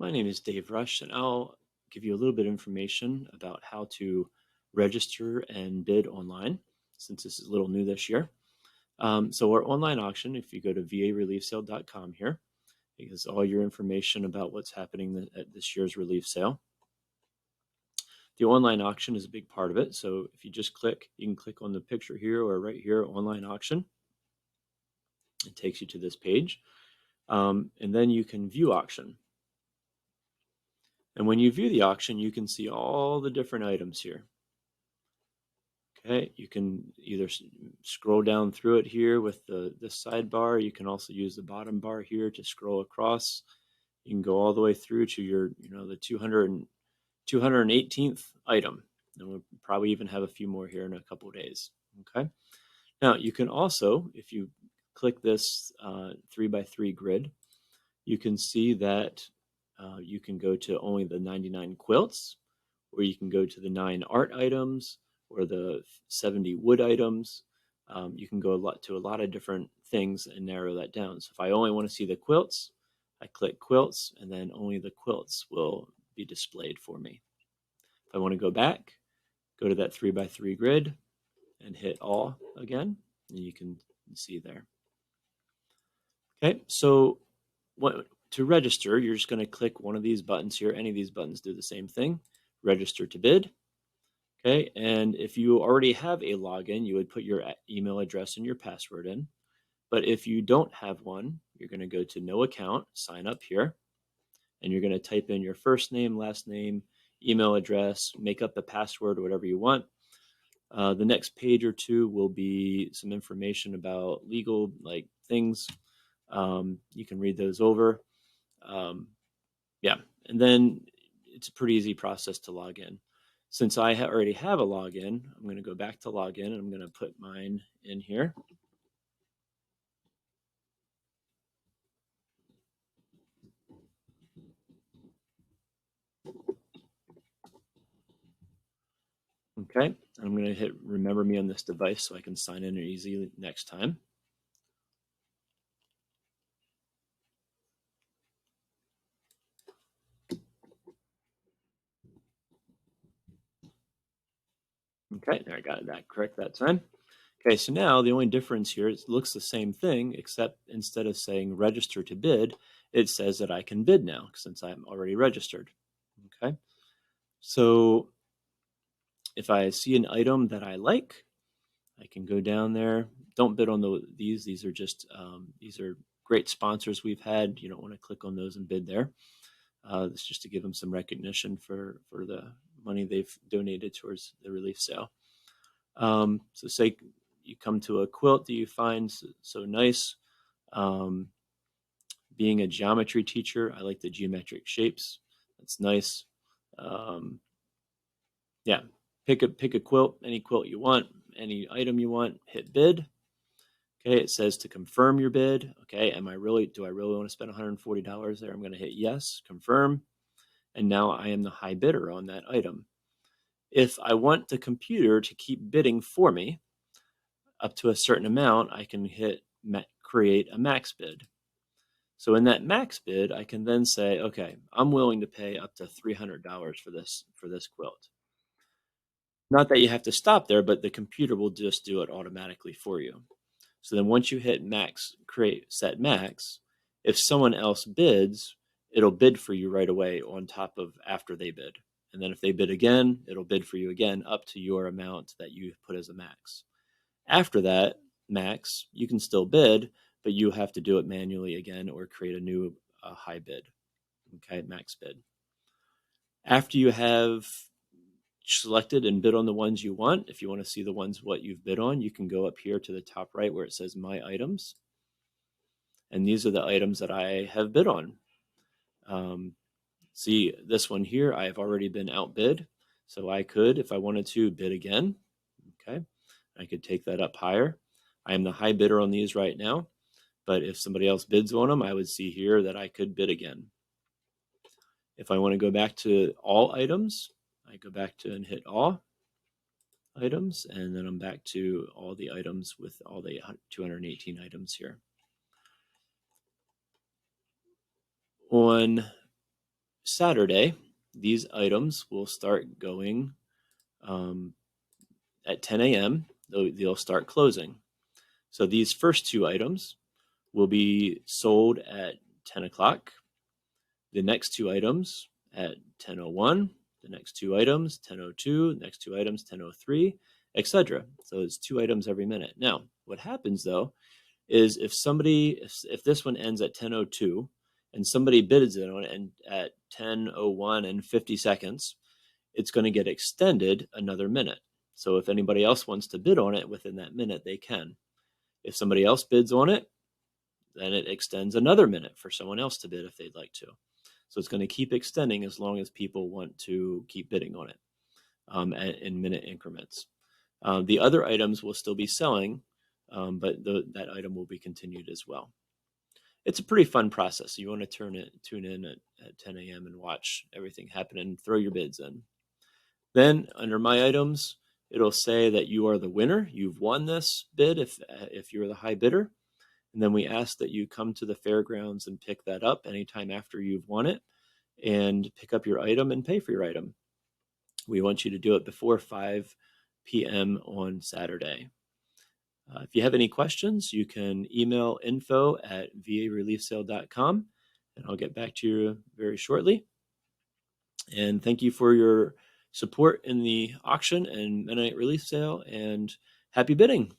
My name is Dave Rush, and I'll give you a little bit of information about how to register and bid online, since this is a little new this year. So our online auction, if you go to vareliefsale.com here, it has all your information about what's happening at this year's relief sale. The online auction is a big part of it. So if you just click, you can click on the picture here or right here, online auction. It takes you to this page. And then you can view auction. And when you view the auction, you can see all the different items here. Okay, you can either scroll down through it here with this sidebar. You can also use the bottom bar here to scroll across. You can go all the way through to your, the 218th item. And we'll probably even have a few more here in a couple of days. Okay. Now you can also, if you click this 3x3 grid, you can see that you can go to only the 99 quilts, or you can go to the 9 art items, or the 70 wood items. You can go to a lot of different things and narrow that down. So if I only want to see the quilts, I click quilts, and then only the quilts will be displayed for me. If I want to go back, go to that 3x3 grid and hit all again, and you can see there. Okay, so to register, you're just going to click one of these buttons here. Any of these buttons do the same thing. Register to bid. Okay, and if you already have a login, you would put your email address and your password in. But if you don't have one, you're going to go to no account, sign up here, and you're going to type in your first name, last name, email address, make up a password or whatever you want. The next page or two will be some information about legal things. You can read those over. Yeah, and then it's a pretty easy process to log in. Since I already have a login, I'm going to go back to login, and I'm going to put mine in here. Okay, I'm going to hit remember me on this device so I can sign in easily next time. Okay, there, I got that correct that time. Okay, so now the only difference here, it looks the same thing, except instead of saying register to bid, it says that I can bid now since I'm already registered. Okay, so if I see an item that I like, I can go down there. Don't bid on these. These are just these are great sponsors we've had. You don't want to click on those and bid there. It's just to give them some recognition for the money they've donated towards the relief sale. So say you come to a quilt that you find so nice. Being a geometry teacher, I like the geometric shapes. That's nice. Yeah, pick a quilt, any quilt you want, any item you want, hit bid. Okay, it says to confirm your bid. Okay, do I really want to spend $140 there? I'm going to hit yes, confirm, and now I am the high bidder on that item. If I want the computer to keep bidding for me up to a certain amount, I can hit create a max bid. So in that max bid, I can then say, okay, I'm willing to pay up to $300 for this quilt. Not that you have to stop there, but the computer will just do it automatically for you. So then once you hit max, set max, if someone else bids, it'll bid for you right away on top of after they bid. And then if they bid again, it'll bid for you again up to your amount that you put as a max. After that max, you can still bid, but you have to do it manually again or create a new high bid. Okay, max bid. After you have selected and bid on the ones you want, if you want to see the ones what you've bid on, you can go up here to the top right where it says my items. And these are the items that I have bid on. See this one here, I have already been outbid. So I could, if I wanted to, bid again. Okay, I could take that up higher. I am the high bidder on these right now, but if somebody else bids on them, I would see here that I could bid again. If I want to go back to all items, I go back to and hit all items, and then I'm back to all the items with all the 218 items here. On Saturday, these items will start going at 10 a.m. They'll start closing. So these first two items will be sold at 10 o'clock. The next two items at 10:01. The next two items 10:02. The next two items 10:03, etc. So it's two items every minute. Now, what happens though is if this one ends at 10:02 and somebody bids it on it and at 10:01 and 50 seconds, it's going to get extended another minute. So if anybody else wants to bid on it within that minute, they can. If somebody else bids on it, then it extends another minute for someone else to bid if they'd like to. So it's going to keep extending as long as people want to keep bidding on it in minute increments. The other items will still be selling, but that item will be continued as well. It's a pretty fun process. You want to tune in at 10 a.m. and watch everything happen and throw your bids in. Then under My Items, it'll say that you are the winner. You've won this bid if you're the high bidder. And then we ask that you come to the fairgrounds and pick that up anytime after you've won it and pick up your item and pay for your item. We want you to do it before 5 p.m. on Saturday. If you have any questions, you can email info@vareliefsale.com and I'll get back to you very shortly. And thank you for your support in the auction and Mennonite Relief Sale, and happy bidding.